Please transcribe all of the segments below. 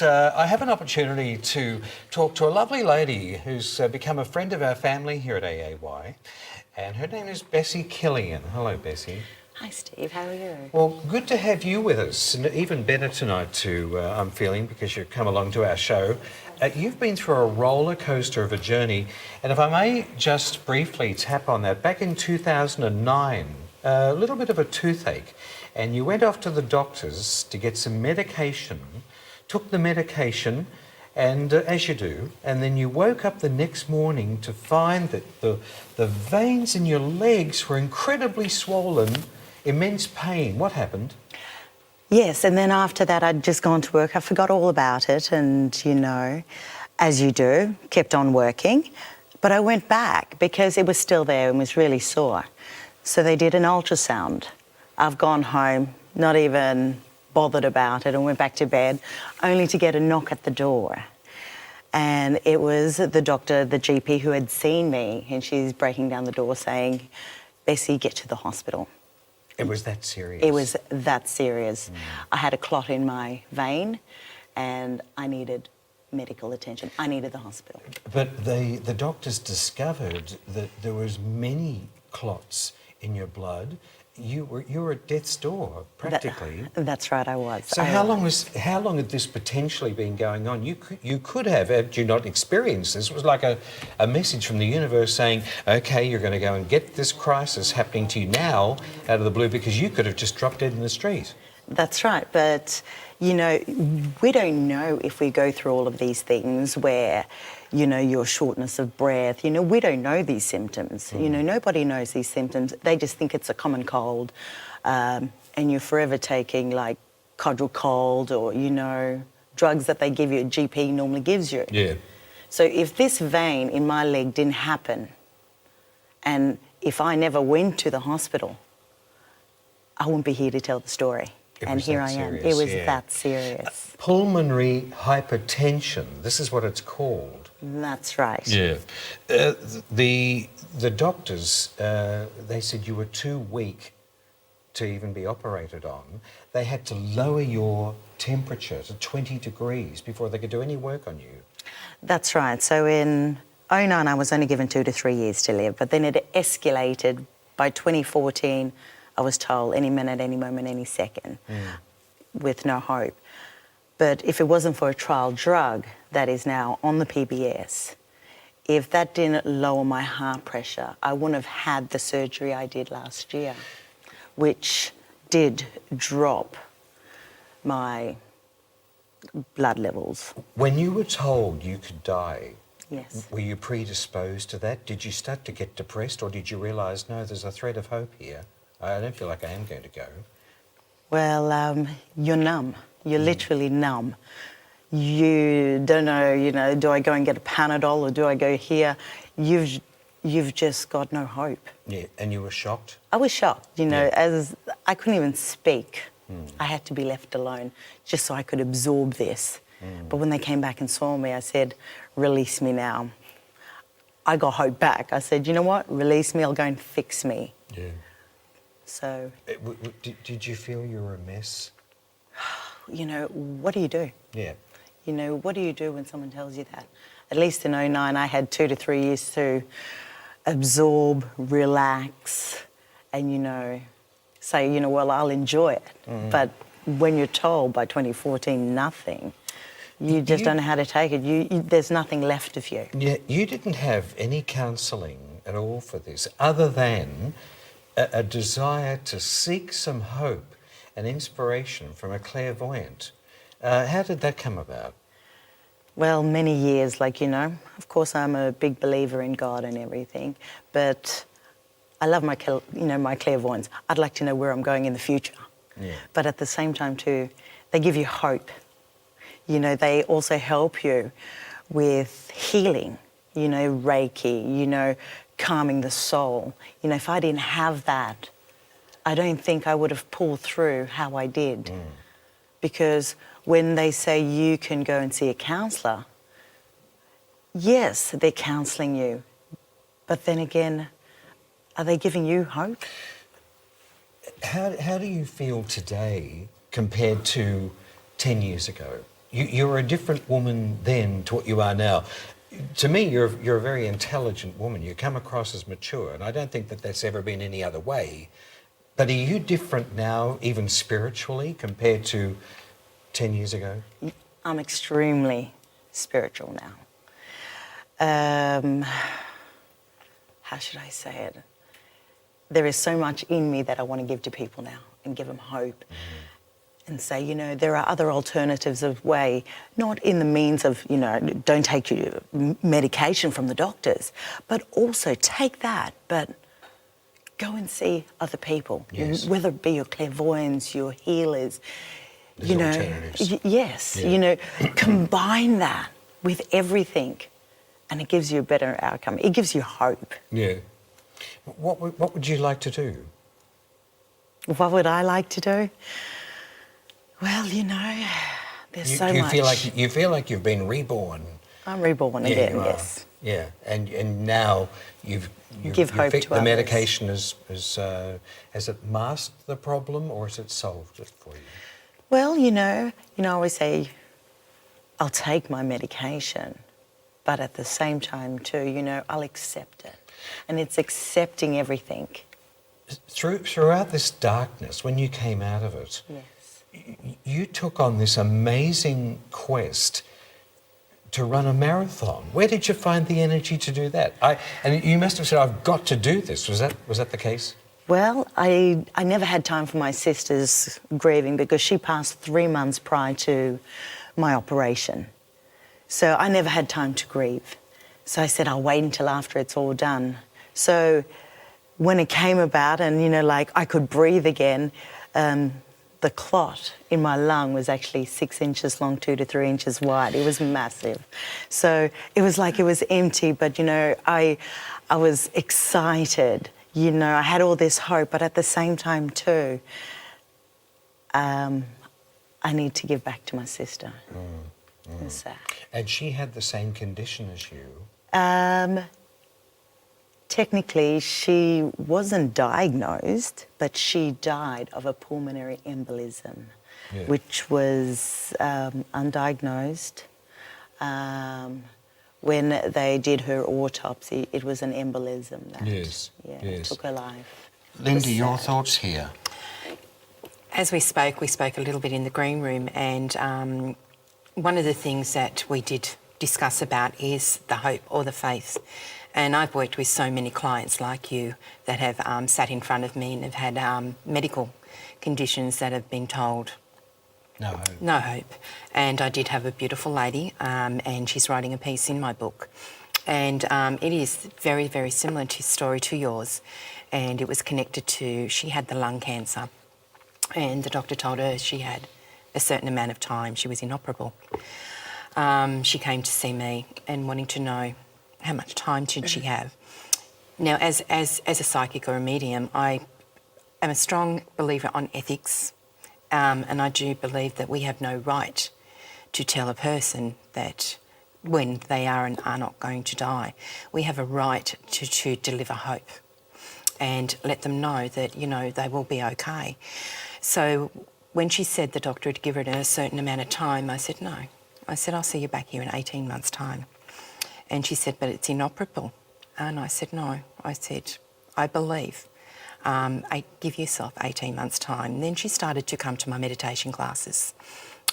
Bessies. I have an opportunity to talk to a lovely lady who's become a friend of our family here at AAY, and her name is Bessie Kilian. Hello, Bessie. Hi, Steve. How are you? Well, good to have you with us, and even better tonight too, I'm feeling, because you've come along to our show. You've been through a roller coaster of a journey, and if I may just briefly tap on that, back in 2009, a little bit of a toothache, and you went off to the doctors to get some medication, took the medication, and as you do, and then you woke up the next morning to find that the veins in your legs were incredibly swollen, immense pain. What happened? Yes, and then after that I'd just gone to work. I forgot all about it and, you know, as you do, kept on working. But I went back because it was still there and was really sore. So they did an ultrasound. I've gone home, not even bothered about it, and went back to bed, only to get a knock at the door. And it was the doctor, the GP, who had seen me, and she's breaking down the door saying, "Bessie, get to the hospital." It was that serious? It was that serious. I had a clot in my vein and I needed medical attention. I needed the hospital. But the doctors discovered that there was many clots in your blood. You were at death's door, practically. That's right, I was. So how long had this potentially been going on? You could have, had you not experienced this, it was like a message from the universe saying, okay, you're going to go and get this crisis happening to you now out of the blue, because you could have just dropped dead in the street. That's right, but, you know, we don't know if we go through all of these things where, you know, your shortness of breath, you know, we don't know these symptoms. You know, nobody knows these symptoms. They just think it's a common cold, and you're forever taking, like, Codral cold or, you know, drugs that they give you, a GP normally gives you. Yeah. So if this vein in my leg didn't happen, and if I never went to the hospital, I wouldn't be here to tell the story. And here I am. It was that serious. Pulmonary hypertension, this is what it's called. That's right. Yeah. The doctors, they said you were too weak to even be operated on. They had to lower your temperature to 20 degrees before they could do any work on you. That's right. So in 2009, I was only given 2 to 3 years to live, but then it escalated. By 2014, I was told any minute, any moment, any second, with no hope. But if it wasn't for a trial drug that is now on the PBS, if that didn't lower my heart pressure, I wouldn't have had the surgery I did last year, which did drop my blood levels. When you were told you could die, yes, were you predisposed to that? Did you start to get depressed, or did you realise, no, there's a thread of hope here? I don't feel like I am going to go. Well, you're numb. You're literally numb. You don't know, you know, do I go and get a Panadol or do I go here? You've just got no hope. Yeah, and you were shocked? I was shocked, you know, as I couldn't even speak. I had to be left alone just so I could absorb this. But when they came back and saw me, I said, release me now. I got hope back. I said, you know what, release me, I'll go and fix me. Yeah. So... Did you feel you were a mess? You know, what do you do? Yeah. You know, what do you do when someone tells you that? At least in 2009, I had 2 to 3 years to absorb, relax, and, you know, say, you know, well, I'll enjoy it. But when you're told by 2014 nothing, you just don't know how to take it. There's nothing left of you. Yeah, you didn't have any counselling at all for this, other than a desire to seek some hope and inspiration from a clairvoyant. How did that come about? Well, many years, like, you know, of course I'm a big believer in God and everything, but I love my, you know, my clairvoyance. I'd like to know where I'm going in the future. Yeah. But at the same time too, they give you hope. You know, they also help you with healing, you know, Reiki, you know, calming the soul. You know, if I didn't have that, I don't think I would have pulled through how I did. Because when they say you can go and see a counsellor, yes, they're counselling you. But then again, are they giving you hope? How do you feel today compared to 10 years ago? You're a different woman then to what you are now. To me, you're a very intelligent woman. You come across as mature, and I don't think that that's ever been any other way. But are you different now, even spiritually, compared to 10 years ago? I'm extremely spiritual now. How should I say it? There is so much in me that I want to give to people now and give them hope. And say, you know, there are other alternatives of way, not in the means of, you know, don't take your medication from the doctors, but also take that, but go and see other people, Yes. whether it be your clairvoyants, your healers, There's you know, alternatives. yes, Yeah. you know, combine that with everything, and it gives you a better outcome. It gives you hope. Yeah. What would you like to do? What would I like to do? Well, you know, there's so you much. You feel like you've been reborn. I'm reborn Yeah, again, you are. yes. Yeah, and now you've Give hope to the others. medication has it masked the problem or has it solved it for you? Well, you know, I always say I'll take my medication, but at the same time too, you know, I'll accept it. And it's accepting everything. Throughout this darkness, when you came out of it, Yes. you took on this amazing quest to run a marathon. Where did you find the energy to do that? And you must have said, I've got to do this. Was that the case? Well, I never had time for my sister's grieving because she passed 3 months prior to my operation. So I never had time to grieve. So I said, I'll wait until after it's all done. So when it came about and, you know, like I could breathe again, the clot in my lung was actually 6 inches long, 2 to 3 inches wide. It was massive. So it was like it was empty, but, you know, I was excited. You know, I had all this hope, but at the same time too, I need to give back to my sister. It's sad. And she had the same condition as you. Technically, she wasn't diagnosed, but she died of a pulmonary embolism, Yeah. which was undiagnosed. When they did her autopsy, it was an embolism that Yes, yes. took her life. Linda, It was your sad. thoughts here? As we spoke a little bit in the green room, and one of the things that we did discuss about is the hope or the faith. And I've worked with so many clients like you that have sat in front of me and have had medical conditions that have been told No hope. no hope. And I did have a beautiful lady, and she's writing a piece in my book. And it is very, very similar to story to yours. And it was connected to, she had the lung cancer. And the doctor told her she had a certain amount of time. She was inoperable. She came to see me and wanting to know how much time did she have. Now, as a psychic or a medium, I am a strong believer on ethics. And I do believe that we have no right to tell a person that when they are and are not going to die. We have a right to deliver hope and let them know that, you know, they will be okay. So when she said the doctor had given her a certain amount of time, I said, no. I said, I'll see you back here in 18 months' time. And she said, but it's inoperable. And I said, no. I said, I believe. Give yourself 18 months' time. And then she started to come to my meditation classes.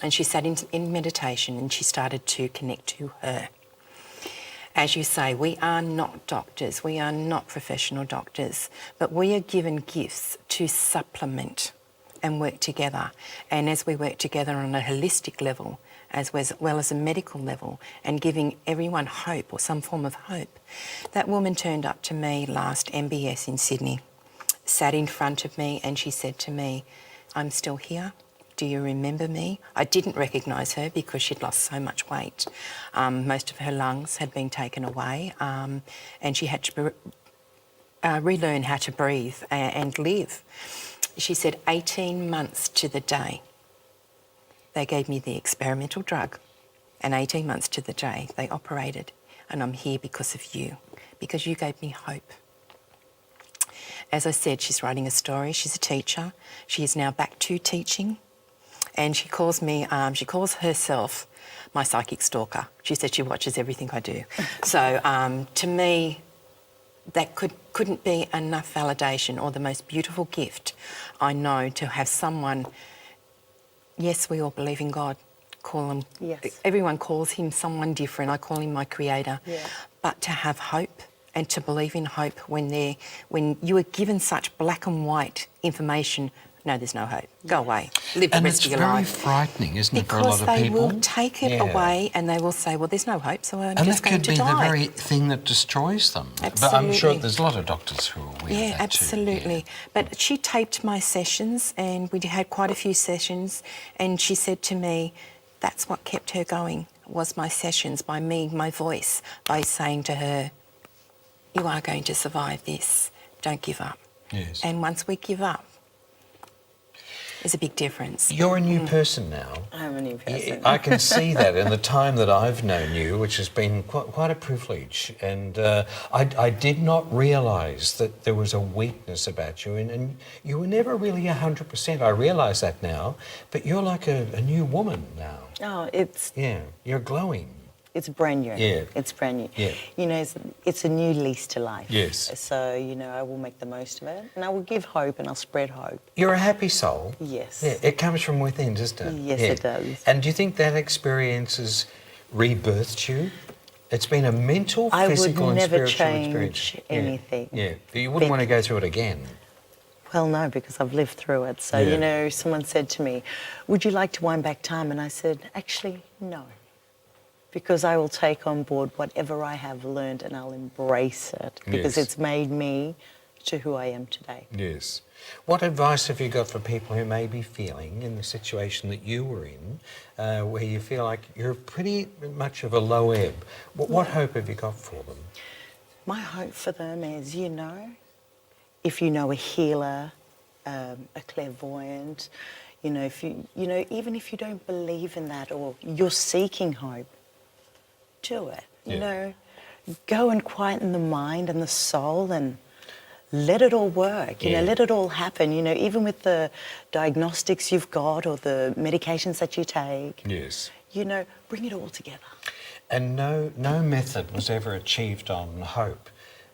And she sat in meditation and she started to connect to her. As you say, we are not doctors. We are not professional doctors. But we are given gifts to supplement and work together. And as we work together on a holistic level, as well as a medical level, and giving everyone hope or some form of hope. That woman turned up to me last MBS in Sydney, sat in front of me, and she said to me, I'm still here. Do you remember me? I didn't recognise her because she'd lost so much weight. Most of her lungs had been taken away, and she had to relearn how to breathe and live. She said 18 months to the day. They gave me the experimental drug, and 18 months to the day they operated, and I'm here because of you, because you gave me hope. As I said, she's writing a story. She's a teacher. She is now back to teaching, and she calls herself my psychic stalker. She said she watches everything I do. So to me, that couldn't be enough validation or the most beautiful gift I know, to have someone. Yes, we all believe in God. Call him. Yes. Everyone calls him someone different. I call him my creator. Yeah. But to have hope and to believe in hope when you are given such black and white information. No, there's no hope. Go away. Live the rest of your life. And it's very frightening, isn't it, for a Because lot of people? they will take it away and they will say, well, there's no hope, so I'm and just that going could to be die. the very thing that destroys them. Absolutely. But I'm sure there's a lot of doctors who are aware of Yeah, that absolutely. too. But she taped my sessions, and we had quite a few sessions, and she said to me, that's what kept her going, was my sessions, by me, my voice, by saying to her, you are going to survive this. Don't give up. Yes. And once we give up, there's a big difference. You're a new person now. I'm a new person. I can see that in the time that I've known you, which has been quite a privilege. And I did not realise that there was a weakness about you, and you were never really 100%. I realise that now, but you're like a new woman now. Oh, it's You're glowing. It's brand new. Yeah. It's brand new. Yeah. You know, it's a new lease to life. Yes. So, you know, I will make the most of it, and I will give hope, and I'll spread hope. You're a happy soul. Yes. Yeah, it comes from within, doesn't it? Yes, it does. And do you think that experience has rebirthed you? It's been a mental, physical, and never spiritual change experience. anything. Yeah. You wouldn't want to go through it again. Well, no, because I've lived through it. So, Yeah. you know, someone said to me, would you like to wind back time? And I said, actually, no. Because I will take on board whatever I have learned and I'll embrace it. Because Yes. it's made me to who I am today. Yes. What advice have you got for people who may be feeling in the situation that you were in, where you feel like you're pretty much of a low ebb? What hope have you got for them? My hope for them is, you know, if you know a healer, a clairvoyant, you know, even if you don't believe in that or you're seeking hope, do it. Yeah. You know, go and quieten the mind and the soul and let it all work. You know, let it all happen. You know, even with the diagnostics you've got or the medications that you take. Yes. You know, bring it all together. And no method was ever achieved on hope.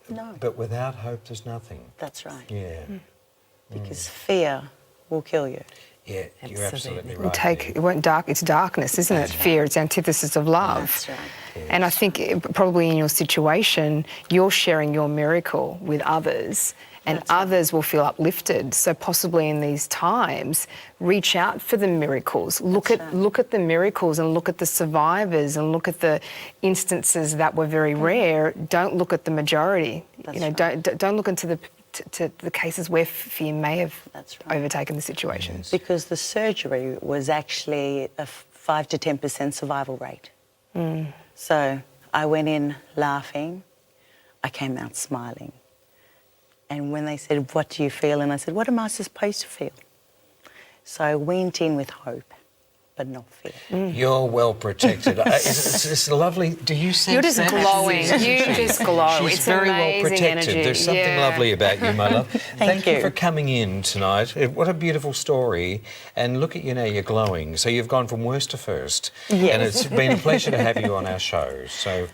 No. But without hope, there's nothing. That's right. Yeah. Because fear will kill you. Yeah, you're absolutely Absolutely. right. It's darkness, isn't it? Fear, it's antithesis of love. That's right. And I think probably in your situation, you're sharing your miracle with others, and others will feel uplifted. So possibly in these times, reach out for the miracles. Look at the miracles and look at the survivors and look at the instances that were very rare. Don't look at the majority. Don't look into the cases where fear may have overtaken the situation. Yes. Because the surgery was actually a 5 to 10% survival rate. So I went in laughing, I came out smiling. And when they said, what do you feel? And I said, what am I supposed to feel? So I went in with hope, but not fear. You're well protected. It's lovely. Do you sense You're just that? glowing. You just glow. She's It's very well amazing protected. energy. There's something Yeah. lovely about you, my love. Thank you you. for coming in tonight. What a beautiful story. And look at you now, you're glowing. So you've gone from worst to first. Yes. And it's been a pleasure to have you on our show. So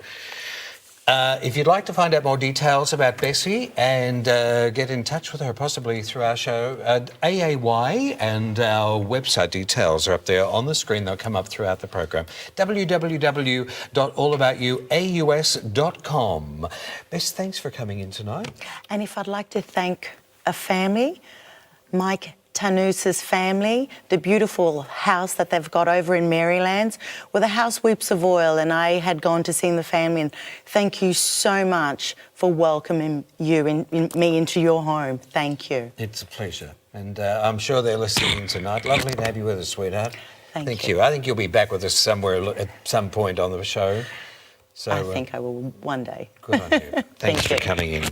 if you'd like to find out more details about Bessie and get in touch with her, possibly through our show, AAY and our website details are up there on the screen. They'll come up throughout the program. www.allaboutyoaus.com. Bess, thanks for coming in tonight. And if I'd like to thank a family, Mike Tanusa's family, the beautiful house that they've got over in Maryland, where the house weeps of oil, and I had gone to see the family, and thank you so much for welcoming me into your home. Thank you. It's a pleasure. And I'm sure they're listening tonight. Lovely to have you with us, sweetheart. Thank you. I think you'll be back with us somewhere at some point on the show. So I think I will one day. good on you. Thanks for coming in.